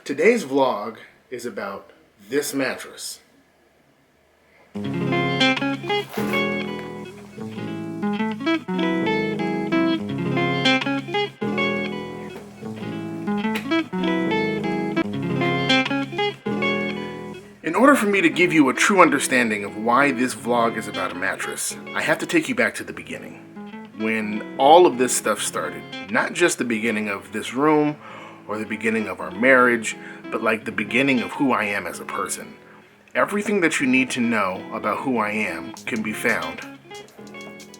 Today's vlog is about this mattress. In order for me to give you a true understanding of why this vlog is about a mattress, I have to take you back to the beginning. When all of this stuff started. Not just the beginning of this room or the beginning of our marriage, but like the beginning of who I am as a person. Everything that you need to know about who I am can be found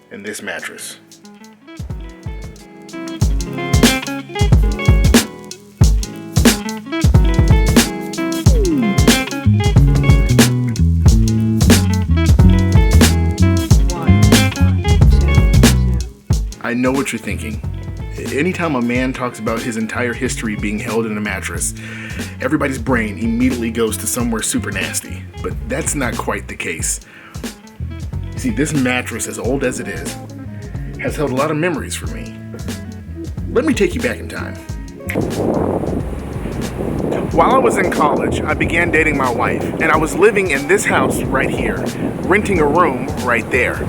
in this mattress. I know what you're thinking. Anytime a man talks about his entire history being held in a mattress, everybody's brain immediately goes to somewhere super nasty. But that's not quite the case. You see, this mattress, as old as it is, has held a lot of memories for me. Let me take you back in time. While I was in college, I began dating my wife, and I was living in this house right here, renting a room right there.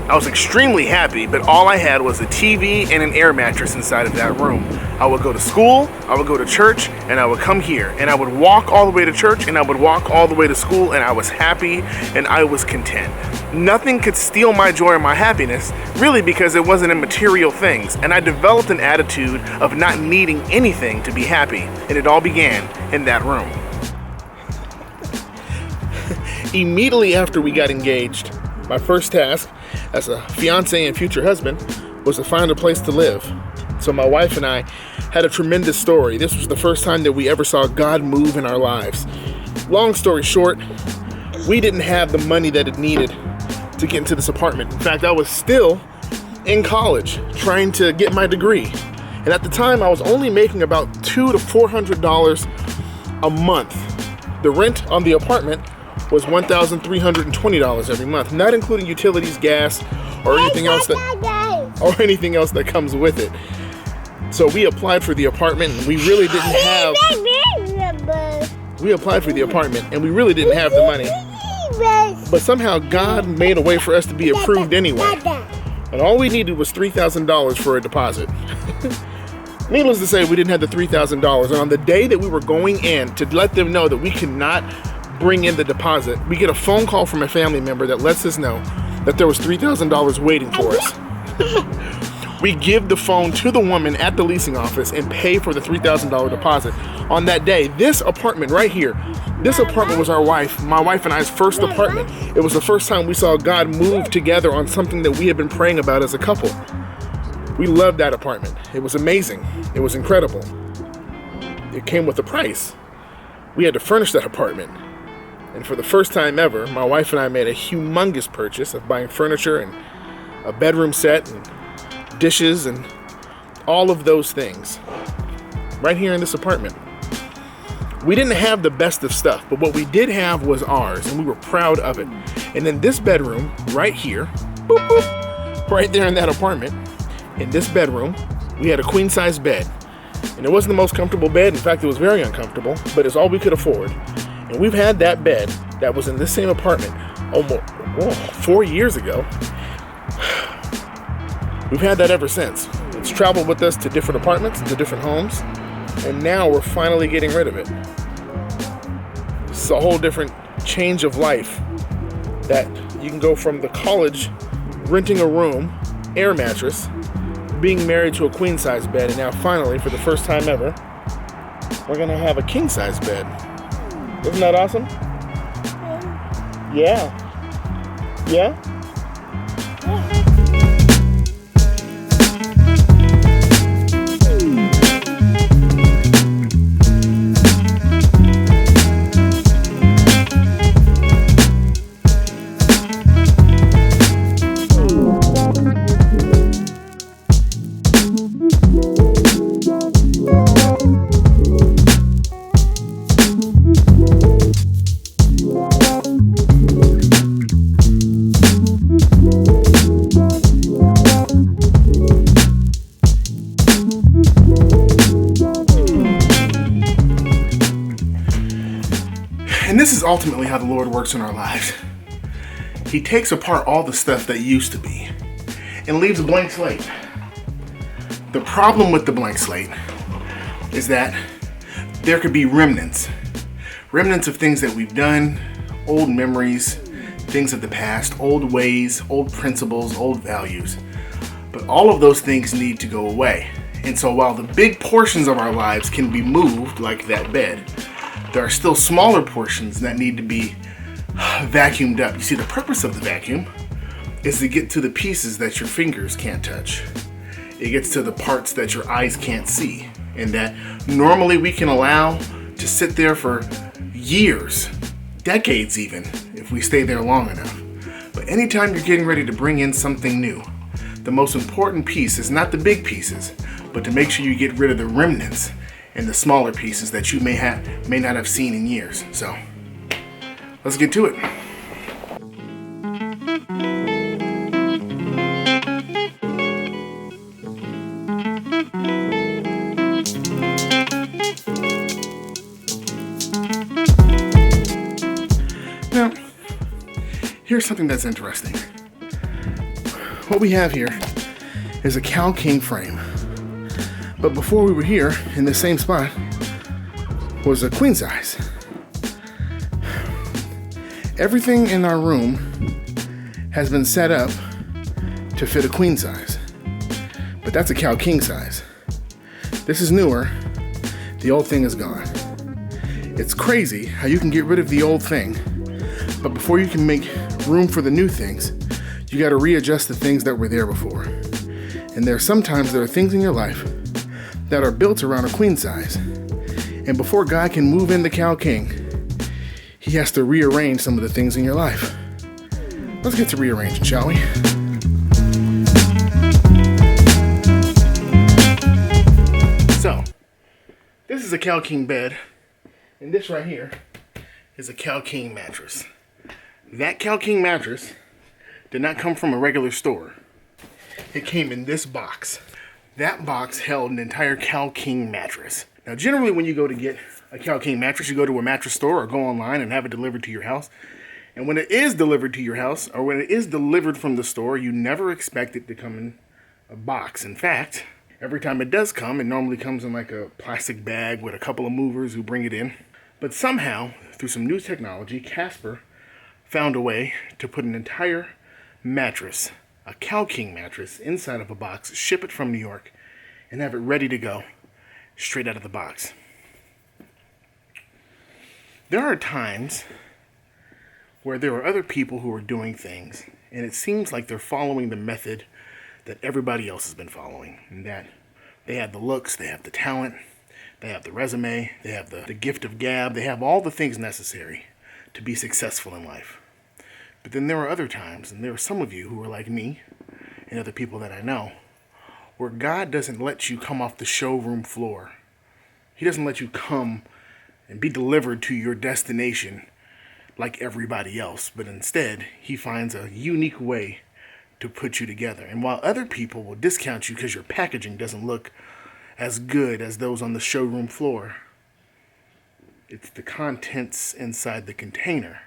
I was extremely happy, but all I had was a TV and an air mattress inside of that room. I would go to school, I would go to church, and I would come here, and I would walk all the way to church, and I would walk all the way to school, and I was happy, and I was content. Nothing could steal my joy or my happiness, really, because it wasn't in material things, and I developed an attitude of not needing anything to be happy, and it all began in that room. Immediately after we got engaged, my first task as a fiance and future husband was to find a place to live. So my wife and I had a tremendous story. This was the first time that we ever saw God move in our lives. Long story short, we didn't have the money that it needed to get into this apartment. In fact, I was still in college trying to get my degree. And at the time, I was only making about $200 to $400 a month. The rent on the apartment was $1,320 every month, not including utilities, gas, or anything else that comes with it. So we applied for the apartment, and we really didn't have. We applied for the apartment, and we really didn't have the money. But somehow God made a way for us to be approved anyway. And all we needed was $3,000 for a deposit. Needless to say, we didn't have the $3,000. And on the day that we were going in to let them know that we could not bring in the deposit, we get a phone call from a family member that lets us know that there was $3,000 waiting for us. We give the phone to the woman at the leasing office and pay for the $3,000 deposit. On that day, this apartment right here, this apartment was my wife and I's first apartment. It was the first time we saw God move together on something that we had been praying about as a couple. We loved that apartment. It was amazing. It was incredible. It came with a price. We had to furnish that apartment. And for the first time ever, my wife and I made a humongous purchase of buying furniture and a bedroom set and dishes and all of those things right here in this apartment. We didn't have the best of stuff, but what we did have was ours, and we were proud of it. And in this bedroom right here, boop, boop, right there in that apartment, in this bedroom, we had a queen-size bed. And it wasn't the most comfortable bed. In fact, it was very uncomfortable, but it's all we could afford. And we've had that bed that was in this same apartment almost 4 years ago. We've had that ever since. It's traveled with us to different apartments, to different homes, and now we're finally getting rid of it. It's a whole different change of life that you can go from the college, renting a room, air mattress, being married to a queen-size bed, and now finally, for the first time ever, we're gonna have a king-size bed. Isn't that awesome? Yeah. Yeah? And this is ultimately how the Lord works in our lives. He takes apart all the stuff that used to be and leaves a blank slate. The problem with the blank slate is that there could be remnants of things that we've done, old memories, things of the past, old ways, old principles, old values. But all of those things need to go away. And so while the big portions of our lives can be moved like that bed, there are still smaller portions that need to be vacuumed up. You see, the purpose of the vacuum is to get to the pieces that your fingers can't touch. It gets to the parts that your eyes can't see, and that normally we can allow to sit there for years, decades even, if we stay there long enough. But anytime you're getting ready to bring in something new, the most important piece is not the big pieces, but to make sure you get rid of the remnants and the smaller pieces that you may not have seen in years. So let's get to it. Now, here's something that's interesting. What we have here is a Cal King frame. But before we were here, in the same spot, was a queen size. Everything in our room has been set up to fit a queen size. But that's a Cal King size. This is newer. The old thing is gone. It's crazy how you can get rid of the old thing, but before you can make room for the new things, you got to readjust the things that were there before. And there are things in your life that are built around a queen size. And before God can move in the Cal King, he has to rearrange some of the things in your life. Let's get to rearranging, shall we? So, this is a Cal King bed, and this right here is a Cal King mattress. That Cal King mattress did not come from a regular store. It came in this box. That box held an entire Cal King mattress. Now, generally when you go to get a Cal King mattress, you go to a mattress store or go online and have it delivered to your house. And when it is delivered to your house, or when it is delivered from the store, you never expect it to come in a box. In fact, every time it does come, it normally comes in like a plastic bag with a couple of movers who bring it in. But somehow, through some new technology, Casper found a way to put an entire mattress, a Cal King mattress, inside of a box, ship it from New York, and have it ready to go straight out of the box. There are times where there are other people who are doing things, and it seems like they're following the method that everybody else has been following, and that they have the looks, they have the talent, they have the resume, they have the gift of gab, they have all the things necessary to be successful in life. But then there are other times, and there are some of you who are like me and other people that I know, where God doesn't let you come off the showroom floor. He doesn't let you come and be delivered to your destination like everybody else, but instead, he finds a unique way to put you together. And while other people will discount you because your packaging doesn't look as good as those on the showroom floor, it's the contents inside the container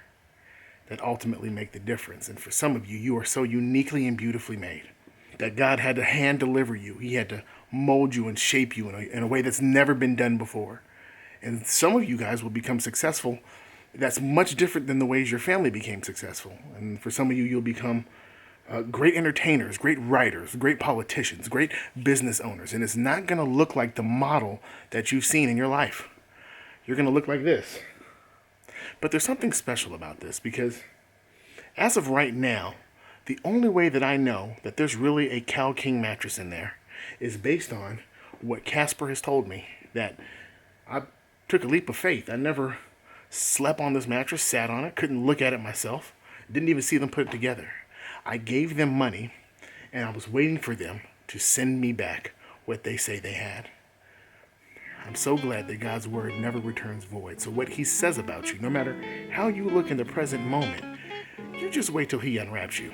that ultimately make the difference. And for some of you, you are so uniquely and beautifully made that God had to hand deliver you. He had to mold you and shape you in a way that's never been done before. And some of you guys will become successful that's much different than the ways your family became successful. And for some of you, you'll become great entertainers, great writers, great politicians, great business owners. And it's not going to look like the model that you've seen in your life. You're going to look like this. But there's something special about this, because as of right now, the only way that I know that there's really a Cal King mattress in there is based on what Casper has told me, that I took a leap of faith. I never slept on this mattress, sat on it, couldn't look at it myself, didn't even see them put it together. I gave them money, and I was waiting for them to send me back what they say they had. I'm so glad that God's word never returns void. So what he says about you, no matter how you look in the present moment, you just wait till he unwraps you.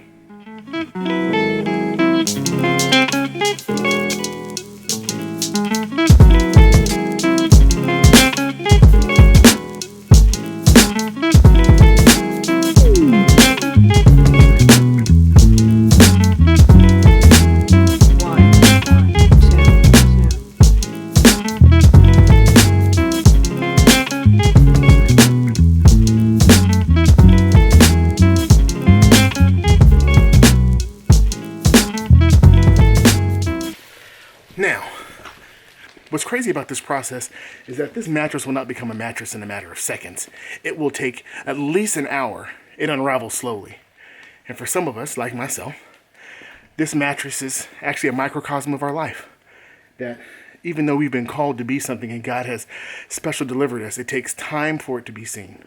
Now, what's crazy about this process is that this mattress will not become a mattress in a matter of seconds. It will take at least an hour. It unravels slowly. And for some of us, like myself, this mattress is actually a microcosm of our life. That even though we've been called to be something and God has special delivered us, it takes time for it to be seen.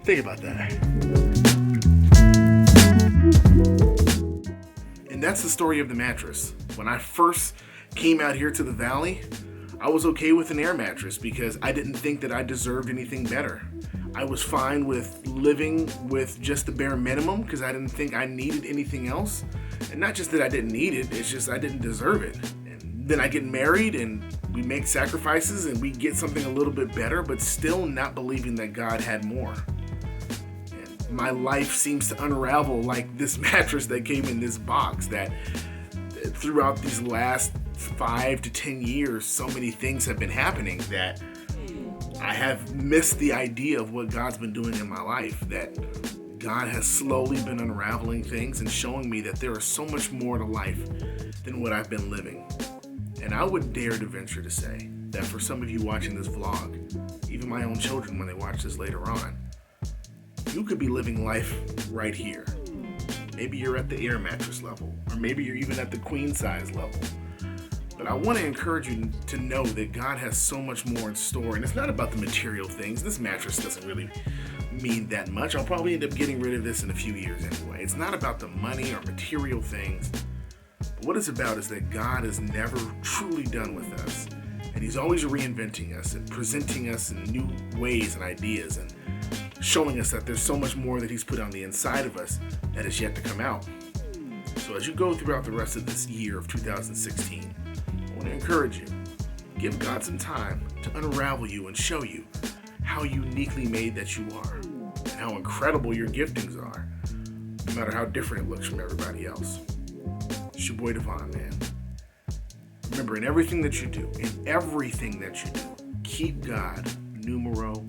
Think about that. And that's the story of the mattress. When I first came out here to the valley, I was okay with an air mattress because I didn't think that I deserved anything better. I was fine with living with just the bare minimum because I didn't think I needed anything else. And not just that I didn't need it, it's just I didn't deserve it. And then I get married and we make sacrifices and we get something a little bit better, but still not believing that God had more. And my life seems to unravel like this mattress that came in this box, that throughout these last 5 to 10 years, so many things have been happening that I have missed the idea of what God's been doing in my life, that God has slowly been unraveling things and showing me that there is so much more to life than what I've been living. And I would dare to venture to say that for some of you watching this vlog, even my own children when they watch this later on, you could be living life right here. Maybe you're at the air mattress level, or maybe you're even at the queen size level. But I want to encourage you to know that God has so much more in store, and it's not about the material things. This mattress doesn't really mean that much. I'll probably end up getting rid of this in a few years anyway. It's not about the money or material things. But what it's about is that God is never truly done with us, and He's always reinventing us and presenting us in new ways and ideas and showing us that there's so much more that He's put on the inside of us that is yet to come out. So as you go throughout the rest of this year of 2016, I want to encourage you, give God some time to unravel you and show you how uniquely made that you are and how incredible your giftings are, no matter how different it looks from everybody else. It's your boy Devon, man. Remember, in everything that you do, keep God numero